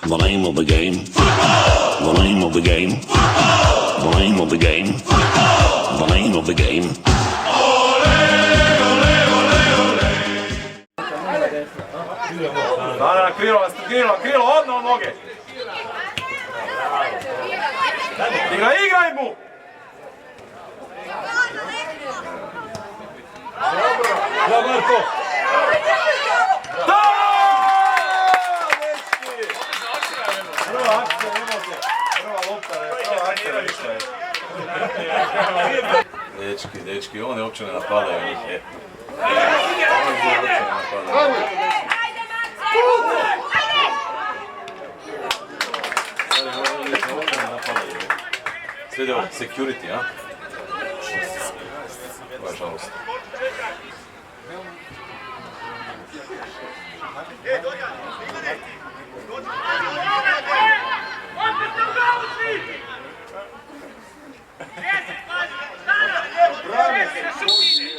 The name of the game. The name of the game. The name of the game. The name of the game. Na krilo, odno noge. Igraj mu! Da, Marko! Da! Dečki! Prva akcija, nemojte. Prva lopta, prva akcija, ništa. Dečki, one uopće ne napadaju njih, je. Slijede ovo security, a? Ovo je žalost. Bravo!